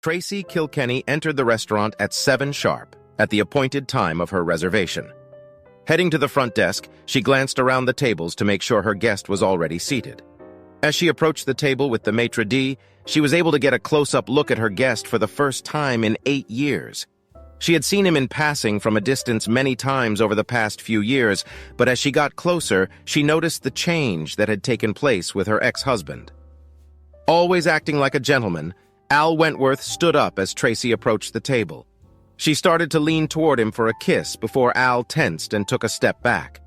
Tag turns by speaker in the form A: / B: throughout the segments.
A: Tracy Kilkenny entered the restaurant at 7 sharp, at the appointed time of her reservation. Heading to the front desk, she glanced around the tables to make sure her guest was already seated. As she approached the table with the maitre d', she was able to get a close-up look at her guest for the first time in 8 years. She had seen him in passing from a distance many times over the past few years, but as she got closer, she noticed the change that had taken place with her ex-husband. Always acting like a gentleman, Al Wentworth stood up as Tracy approached the table. She started to lean toward him for a kiss before Al tensed and took a step back.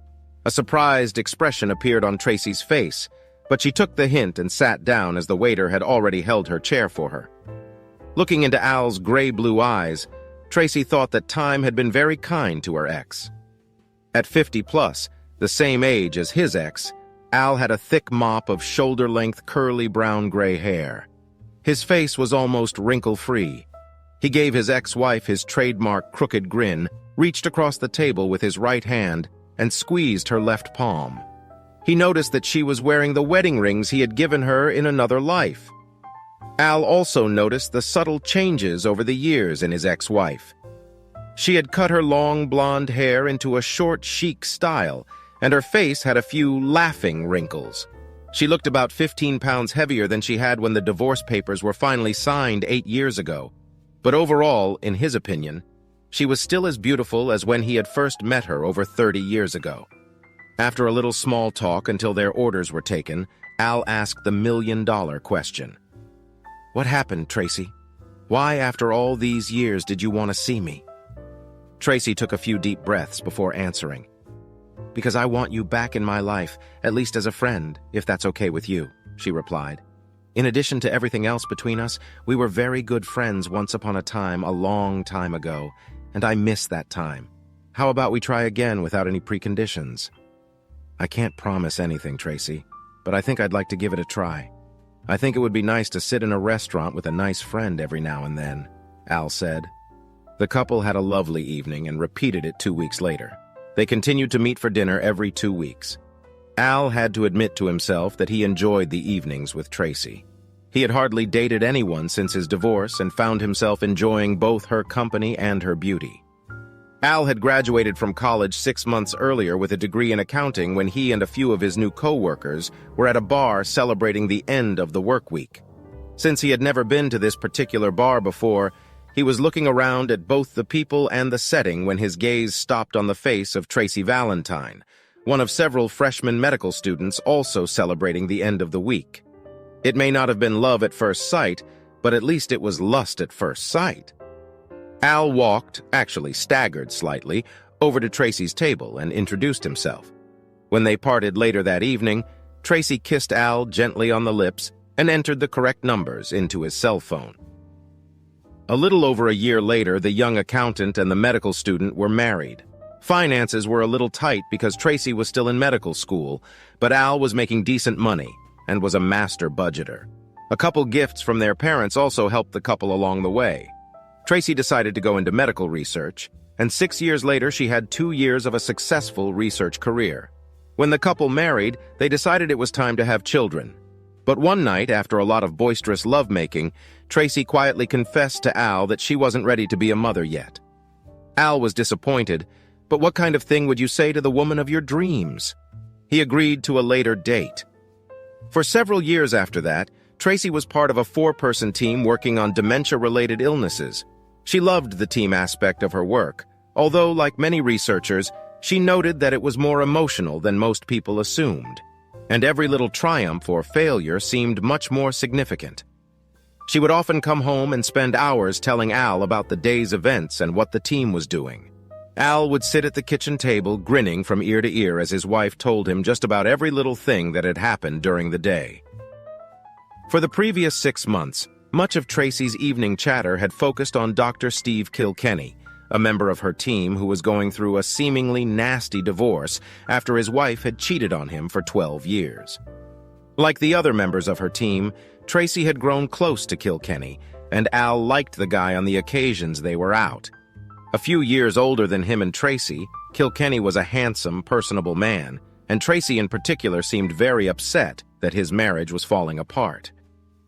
A: A surprised expression appeared on Tracy's face, but she took the hint and sat down as the waiter had already held her chair for her. Looking into Al's gray-blue eyes, Tracy thought that time had been very kind to her ex. At 50+, the same age as his ex, Al had a thick mop of shoulder-length curly brown-gray hair. His face was almost wrinkle-free. He gave his ex-wife his trademark crooked grin, reached across the table with his right hand, and squeezed her left palm. He noticed that she was wearing the wedding rings he had given her in another life. Al also noticed the subtle changes over the years in his ex-wife. She had cut her long blonde hair into a short, chic style, and her face had a few laughing wrinkles. She looked about 15 pounds heavier than she had when the divorce papers were finally signed 8 years ago. But overall, in his opinion, she was still as beautiful as when he had first met her over 30 years ago. After a little small talk until their orders were taken, Al asked the million-dollar question. "What happened, Tracy? Why, after all these years, did you want to see me?" Tracy took a few deep breaths before answering. "Because I want you back in my life, at least as a friend, if that's okay with you," she replied. "In addition to everything else between us, we were very good friends once upon a time, a long time ago, and I miss that time. How about we try again without any preconditions?" "I can't promise anything, Tracy, but I think I'd like to give it a try. I think it would be nice to sit in a restaurant with a nice friend every now and then," Al said. The couple had a lovely evening and repeated it 2 weeks later. They continued to meet for dinner every 2 weeks. Al had to admit to himself that he enjoyed the evenings with Tracy. He had hardly dated anyone since his divorce and found himself enjoying both her company and her beauty. Al had graduated from college 6 months earlier with a degree in accounting when he and a few of his new co-workers were at a bar celebrating the end of the work week. Since he had never been to this particular bar before, he was looking around at both the people and the setting when his gaze stopped on the face of Tracy Valentine, one of several freshman medical students also celebrating the end of the week. It may not have been love at first sight, but at least it was lust at first sight. Al walked, actually staggered slightly, over to Tracy's table and introduced himself. When they parted later that evening, Tracy kissed Al gently on the lips and entered the correct numbers into his cell phone. A little over a year later, the young accountant and the medical student were married. Finances were a little tight because Tracy was still in medical school, but Al was making decent money and was a master budgeter. A couple gifts from their parents also helped the couple along the way. Tracy decided to go into medical research, and 6 years later she had 2 years of a successful research career. When the couple married, they decided it was time to have children. But one night, after a lot of boisterous lovemaking, Tracy quietly confessed to Al that she wasn't ready to be a mother yet. Al was disappointed, but what kind of thing would you say to the woman of your dreams? He agreed to a later date. For several years after that, Tracy was part of a 4-person team working on dementia-related illnesses. She loved the team aspect of her work, although, like many researchers, she noted that it was more emotional than most people assumed, and every little triumph or failure seemed much more significant. She would often come home and spend hours telling Al about the day's events and what the team was doing. Al would sit at the kitchen table, grinning from ear to ear as his wife told him just about every little thing that had happened during the day. For the previous 6 months, much of Tracy's evening chatter had focused on Dr. Steve Kilkenny, a member of her team who was going through a seemingly nasty divorce after his wife had cheated on him for 12 years. Like the other members of her team, Tracy had grown close to Kilkenny, and Al liked the guy on the occasions they were out. A few years older than him and Tracy, Kilkenny was a handsome, personable man, and Tracy in particular seemed very upset that his marriage was falling apart.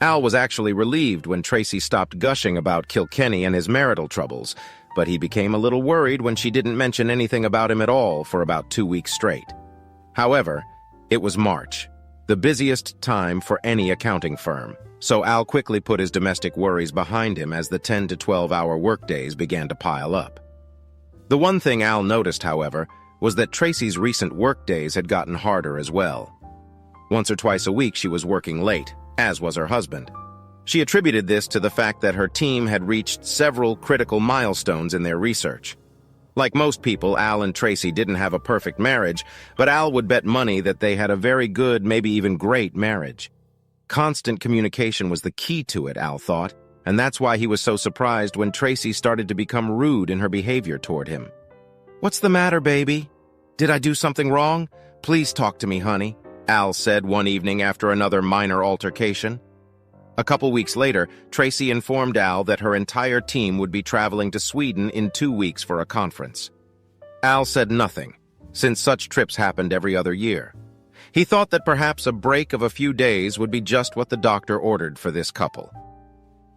A: Al was actually relieved when Tracy stopped gushing about Kilkenny and his marital troubles, but he became a little worried when she didn't mention anything about him at all for about 2 weeks straight. However, it was March, the busiest time for any accounting firm, so Al quickly put his domestic worries behind him as the 10 to 12-hour workdays began to pile up. The one thing Al noticed, however, was that Tracy's recent workdays had gotten harder as well. Once or twice a week she was working late, as was her husband. She attributed this to the fact that her team had reached several critical milestones in their research. Like most people, Al and Tracy didn't have a perfect marriage, but Al would bet money that they had a very good, maybe even great marriage. Constant communication was the key to it, Al thought, and that's why he was so surprised when Tracy started to become rude in her behavior toward him. "What's the matter, baby? Did I do something wrong? Please talk to me, honey," Al said one evening after another minor altercation. A couple weeks later, Tracy informed Al that her entire team would be traveling to Sweden in 2 weeks for a conference. Al said nothing, since such trips happened every other year. He thought that perhaps a break of a few days would be just what the doctor ordered for this couple.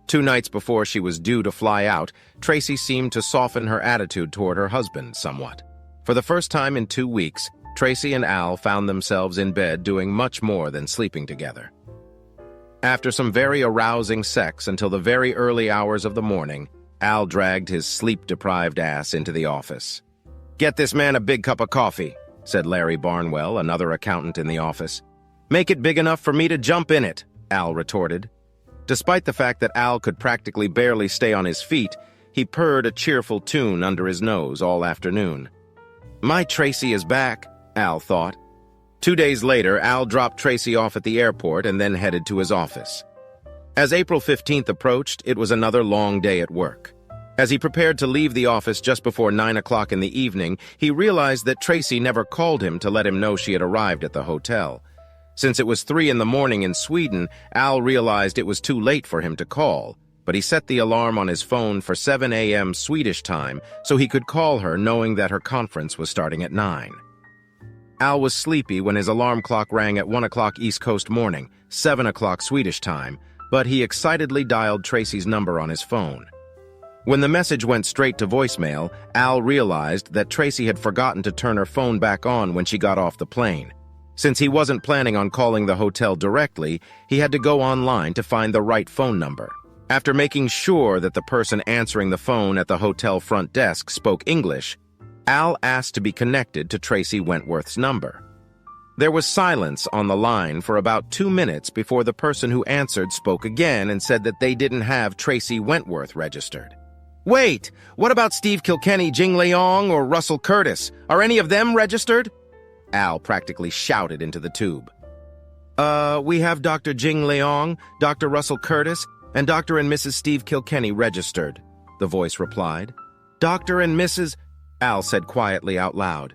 A: 2 nights before she was due to fly out, Tracy seemed to soften her attitude toward her husband somewhat. For the first time in 2 weeks, Tracy and Al found themselves in bed doing much more than sleeping together. After some very arousing sex until the very early hours of the morning, Al dragged his sleep-deprived ass into the office. "Get this man a big cup of coffee," said Larry Barnwell, another accountant in the office. "Make it big enough for me to jump in it," Al retorted. Despite the fact that Al could practically barely stay on his feet, he purred a cheerful tune under his nose all afternoon. "My Tracy is back," Al thought. 2 days later, Al dropped Tracy off at the airport and then headed to his office. As April 15th approached, it was another long day at work. As he prepared to leave the office just before 9 o'clock in the evening, he realized that Tracy never called him to let him know she had arrived at the hotel. Since it was 3 in the morning in Sweden, Al realized it was too late for him to call, but he set the alarm on his phone for 7 a.m. Swedish time so he could call her knowing that her conference was starting at 9. Al was sleepy when his alarm clock rang at 1 o'clock East Coast morning, 7 o'clock Swedish time, but he excitedly dialed Tracy's number on his phone. When the message went straight to voicemail, Al realized that Tracy had forgotten to turn her phone back on when she got off the plane. Since he wasn't planning on calling the hotel directly, he had to go online to find the right phone number. After making sure that the person answering the phone at the hotel front desk spoke English, Al asked to be connected to Tracy Wentworth's number. There was silence on the line for about 2 minutes before the person who answered spoke again and said that they didn't have Tracy Wentworth registered. "Wait, what about Steve Kilkenny, Jing Leong, or Russell Curtis? Are any of them registered?" Al practically shouted into the tube. We have Dr. Jing Leong, Dr. Russell Curtis, and Dr. and Mrs. Steve Kilkenny registered," the voice replied. "Dr. and Mrs.?" Al said quietly out loud.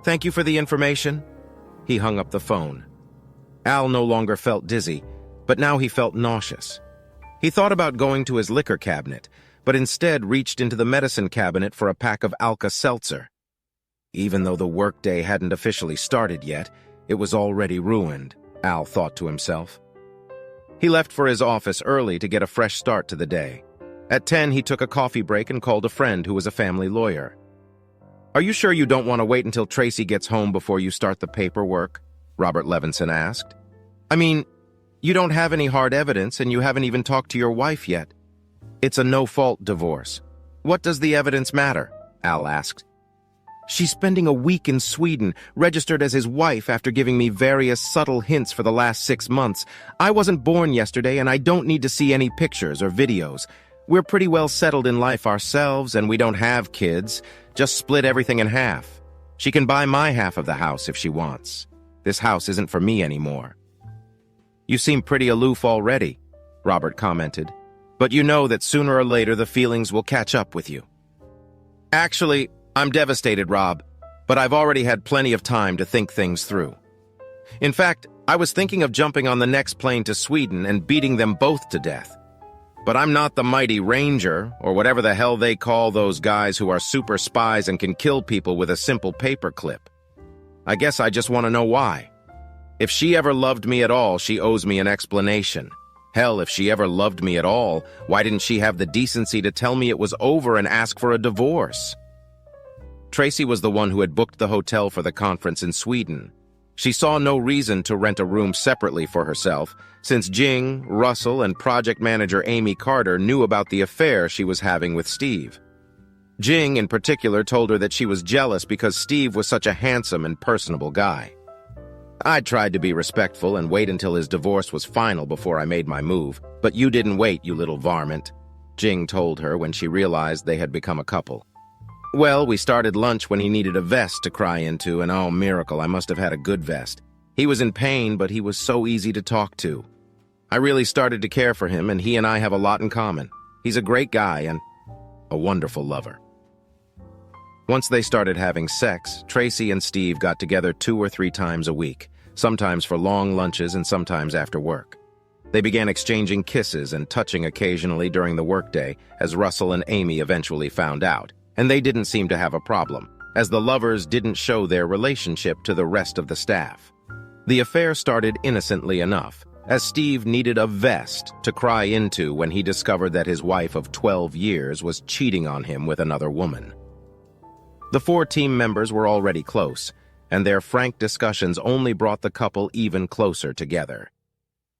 A: "Thank you for the information." He hung up the phone. Al no longer felt dizzy, but now he felt nauseous. He thought about going to his liquor cabinet, but instead reached into the medicine cabinet for a pack of Alka-Seltzer. Even though the workday hadn't officially started yet, it was already ruined, Al thought to himself. He left for his office early to get a fresh start to the day. At 10, he took a coffee break and called a friend who was a family lawyer. "Are you sure you don't want to wait until Tracy gets home before you start the paperwork?" Robert Levinson asked. "I mean, you don't have any hard evidence and you haven't even talked to your wife yet. It's a no-fault divorce. What does the evidence matter?" Al asked. "She's spending a week in Sweden, registered as his wife after giving me various subtle hints for the last 6 months. I wasn't born yesterday and I don't need to see any pictures or videos. We're pretty well settled in life ourselves and we don't have kids. Just split everything in half. She can buy my half of the house if she wants. This house isn't for me anymore." "You seem pretty aloof already," Robert commented. "But you know that sooner or later the feelings will catch up with you." "Actually, I'm devastated, Rob, but I've already had plenty of time to think things through. In fact, I was thinking of jumping on the next plane to Sweden and beating them both to death. But I'm not the mighty Ranger, or whatever the hell they call those guys who are super spies and can kill people with a simple paperclip. I guess I just want to know why. If she ever loved me at all, she owes me an explanation. Hell, if she ever loved me at all, why didn't she have the decency to tell me it was over and ask for a divorce? Tracy was the one who had booked the hotel for the conference in Sweden. She saw no reason to rent a room separately for herself, since Jing, Russell, and project manager Amy Carter knew about the affair she was having with Steve. Jing, in particular, told her that she was jealous because Steve was such a handsome and personable guy. I tried to be respectful and wait until his divorce was final before I made my move, but you didn't wait, you little varmint, Jing told her when she realized they had become a couple. Well, we started lunch when he needed a vest to cry into, and oh, miracle, I must have had a good vest. He was in pain, but he was so easy to talk to. I really started to care for him, and he and I have a lot in common. He's a great guy and a wonderful lover. Once they started having sex, Tracy and Steve got together 2 or 3 times a week, sometimes for long lunches and sometimes after work. They began exchanging kisses and touching occasionally during the workday, as Russell and Amy eventually found out, and they didn't seem to have a problem, as the lovers didn't show their relationship to the rest of the staff. The affair started innocently enough, as Steve needed a vest to cry into when he discovered that his wife of 12 years was cheating on him with another woman. The 4 team members were already close, and their frank discussions only brought the couple even closer together.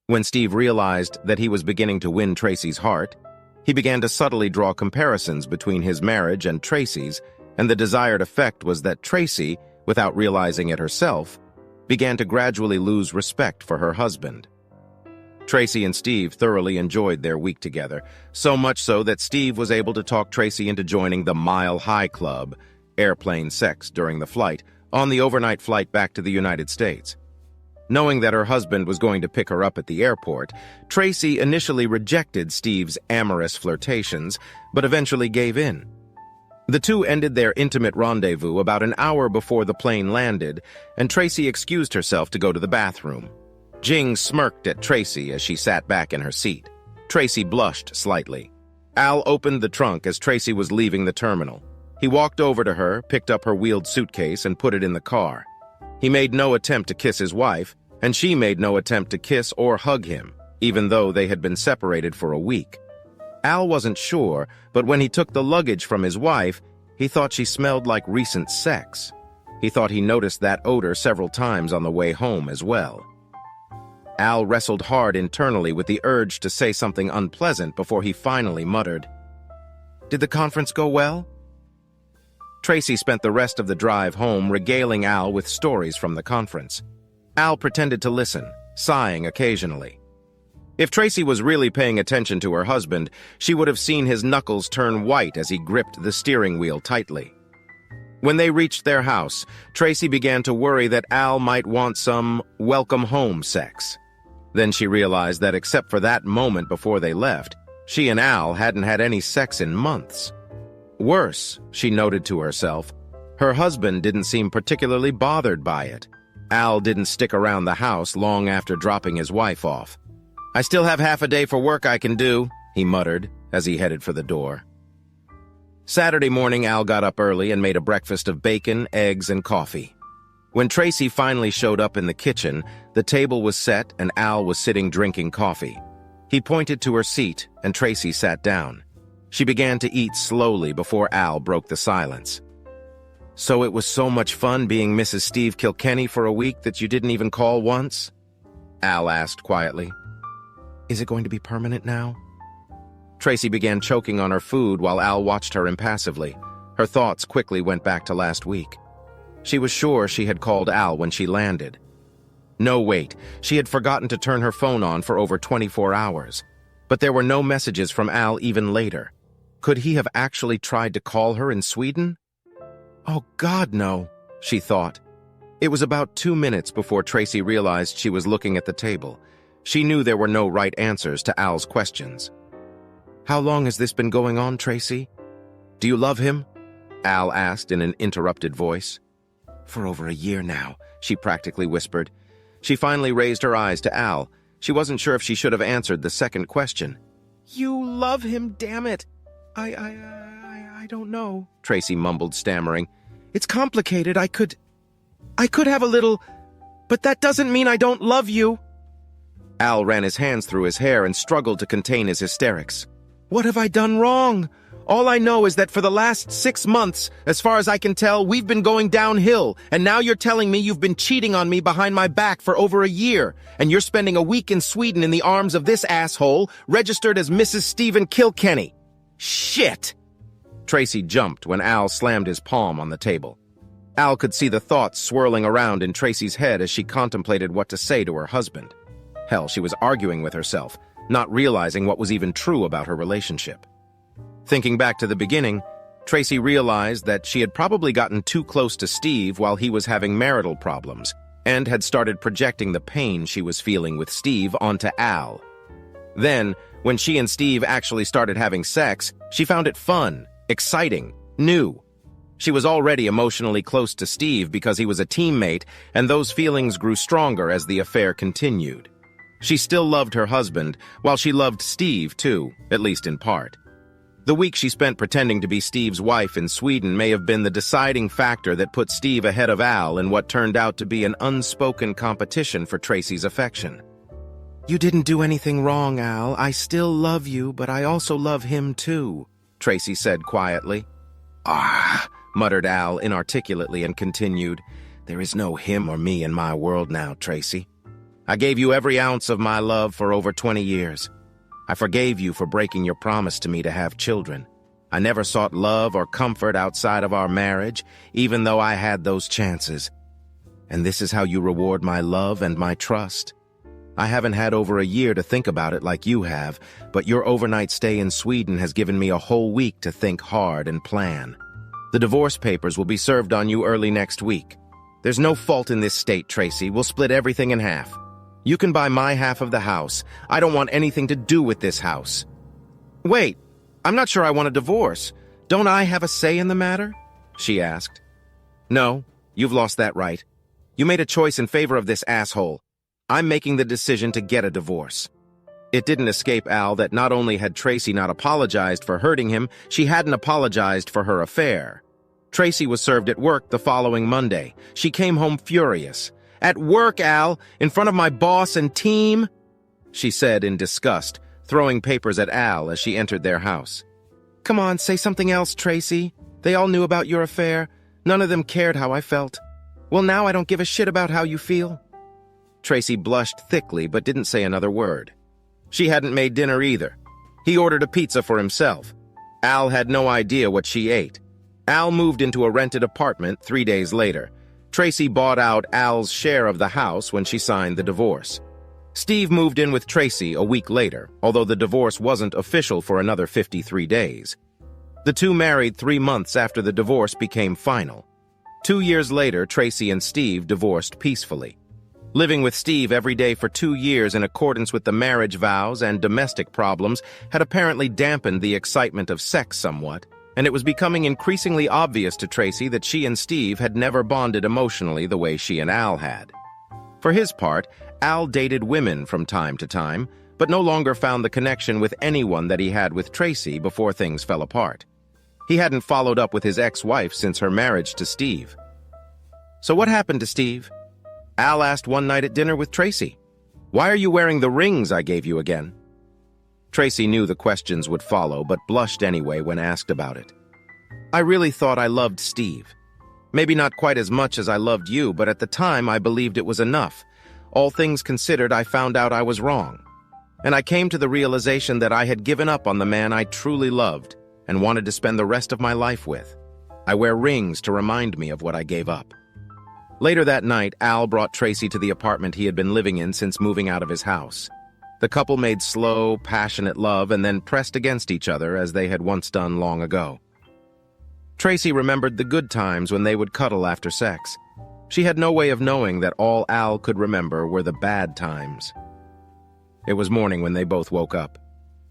A: When Steve realized that he was beginning to win Tracy's heart, he began to subtly draw comparisons between his marriage and Tracy's, and the desired effect was that Tracy, without realizing it herself, began to gradually lose respect for her husband. Tracy and Steve thoroughly enjoyed their week together, so much so that Steve was able to talk Tracy into joining the Mile High Club, airplane sex during the flight, on the overnight flight back to the United States. Knowing that her husband was going to pick her up at the airport, Tracy initially rejected Steve's amorous flirtations, but eventually gave in. The two ended their intimate rendezvous about an hour before the plane landed, and Tracy excused herself to go to the bathroom. Jing smirked at Tracy as she sat back in her seat. Tracy blushed slightly. Al opened the trunk as Tracy was leaving the terminal. He walked over to her, picked up her wheeled suitcase, and put it in the car. He made no attempt to kiss his wife, and she made no attempt to kiss or hug him, even though they had been separated for a week. Al wasn't sure, but when he took the luggage from his wife, he thought she smelled like recent sex. He thought he noticed that odor several times on the way home as well. Al wrestled hard internally with the urge to say something unpleasant before he finally muttered, "Did the conference go well?" Tracy spent the rest of the drive home regaling Al with stories from the conference. Al pretended to listen, sighing occasionally. If Tracy was really paying attention to her husband, she would have seen his knuckles turn white as he gripped the steering wheel tightly. When they reached their house, Tracy began to worry that Al might want some welcome home sex. Then she realized that except for that moment before they left, she and Al hadn't had any sex in months. Worse, she noted to herself, her husband didn't seem particularly bothered by it. Al didn't stick around the house long after dropping his wife off. "I still have half a day for work I can do," he muttered as he headed for the door. Saturday morning, Al got up early and made a breakfast of bacon, eggs, and coffee. When Tracy finally showed up in the kitchen, the table was set and Al was sitting drinking coffee. He pointed to her seat and Tracy sat down. She began to eat slowly before Al broke the silence. "So it was so much fun being Mrs. Steve Kilkenny for a week that you didn't even call once?" Al asked quietly. "Is it going to be permanent now?" Tracy began choking on her food while Al watched her impassively. Her thoughts quickly went back to last week. She was sure she had called Al when she landed. No, wait, she had forgotten to turn her phone on for over 24 hours. But there were no messages from Al even later. Could he have actually tried to call her in Sweden? Oh God, no, she thought. It was about 2 minutes before Tracy realized she was looking at the table. She knew there were no right answers to Al's questions. "How long has this been going on, Tracy? Do you love him?" Al asked in an interrupted voice. "For over a year now," she practically whispered. She finally raised her eyes to Al. She wasn't sure if she should have answered the second question. "You love him, damn it. I don't know," Tracy mumbled, stammering. "It's complicated. I could have a little, but that doesn't mean I don't love you." Al ran his hands through his hair and struggled to contain his hysterics. "What have I done wrong? All I know is that for the last 6 months, as far as I can tell, we've been going downhill, and now you're telling me you've been cheating on me behind my back for over a year, and you're spending a week in Sweden in the arms of this asshole, registered as Mrs. Stephen Kilkenny. Shit!" Tracy jumped when Al slammed his palm on the table. Al could see the thoughts swirling around in Tracy's head as she contemplated what to say to her husband. Hell, she was arguing with herself, not realizing what was even true about her relationship. Thinking back to the beginning, Tracy realized that she had probably gotten too close to Steve while he was having marital problems, and had started projecting the pain she was feeling with Steve onto Al. Then, when she and Steve actually started having sex, she found it fun, exciting, new. She was already emotionally close to Steve because he was a teammate, and those feelings grew stronger as the affair continued. She still loved her husband, while she loved Steve too, at least in part. The week she spent pretending to be Steve's wife in Sweden may have been the deciding factor that put Steve ahead of Al in what turned out to be an unspoken competition for Tracy's affection. "You didn't do anything wrong, Al. I still love you, but I also love him too," Tracy said quietly. "Ah," muttered Al inarticulately and continued, "There is no him or me in my world now, Tracy. I gave you every ounce of my love for over 20 years. I forgave you for breaking your promise to me to have children. I never sought love or comfort outside of our marriage, even though I had those chances. And this is how you reward my love and my trust. I haven't had over a year to think about it like you have, but your overnight stay in Sweden has given me a whole week to think hard and plan. The divorce papers will be served on you early next week. There's no fault in this state, Tracy. We'll split everything in half. You can buy my half of the house. I don't want anything to do with this house." "Wait, I'm not sure I want a divorce. Don't I have a say in the matter?" she asked. "No, you've lost that right. You made a choice in favor of this asshole. I'm making the decision to get a divorce." It didn't escape Al that not only had Tracy not apologized for hurting him, she hadn't apologized for her affair. Tracy was served at work the following Monday. She came home furious. "At work, Al, in front of my boss and team?" she said in disgust, throwing papers at Al as she entered their house. "Come on, say something else, Tracy. They all knew about your affair. None of them cared how I felt. Well, now I don't give a shit about how you feel." Tracy blushed thickly but didn't say another word. She hadn't made dinner either. He ordered a pizza for himself. Al had no idea what she ate. Al moved into a rented apartment 3 days later. Tracy bought out Al's share of the house when she signed the divorce. Steve moved in with Tracy a week later, although the divorce wasn't official for another 53 days. The two married 3 months after the divorce became final. 2 years later, Tracy and Steve divorced peacefully. Living with Steve every day for 2 years in accordance with the marriage vows and domestic problems had apparently dampened the excitement of sex somewhat, and it was becoming increasingly obvious to Tracy that she and Steve had never bonded emotionally the way she and Al had. For his part, Al dated women from time to time, but no longer found the connection with anyone that he had with Tracy before things fell apart. He hadn't followed up with his ex-wife since her marriage to Steve. "So what happened to Steve?" Al asked one night at dinner with Tracy. "Why are you wearing the rings I gave you again?" Tracy knew the questions would follow, but blushed anyway when asked about it. "I really thought I loved Steve. Maybe not quite as much as I loved you, but at the time I believed it was enough. All things considered, I found out I was wrong. And I came to the realization that I had given up on the man I truly loved and wanted to spend the rest of my life with. I wear rings to remind me of what I gave up." Later that night, Al brought Tracy to the apartment he had been living in since moving out of his house. The couple made slow, passionate love and then pressed against each other as they had once done long ago. Tracy remembered the good times when they would cuddle after sex. She had no way of knowing that all Al could remember were the bad times. It was morning when they both woke up.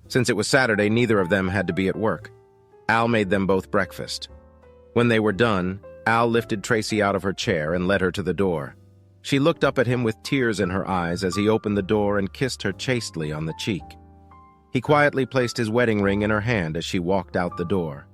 A: Since it was Saturday, neither of them had to be at work. Al made them both breakfast. When they were done, Al lifted Tracy out of her chair and led her to the door. She looked up at him with tears in her eyes as he opened the door and kissed her chastely on the cheek. He quietly placed his wedding ring in her hand as she walked out the door.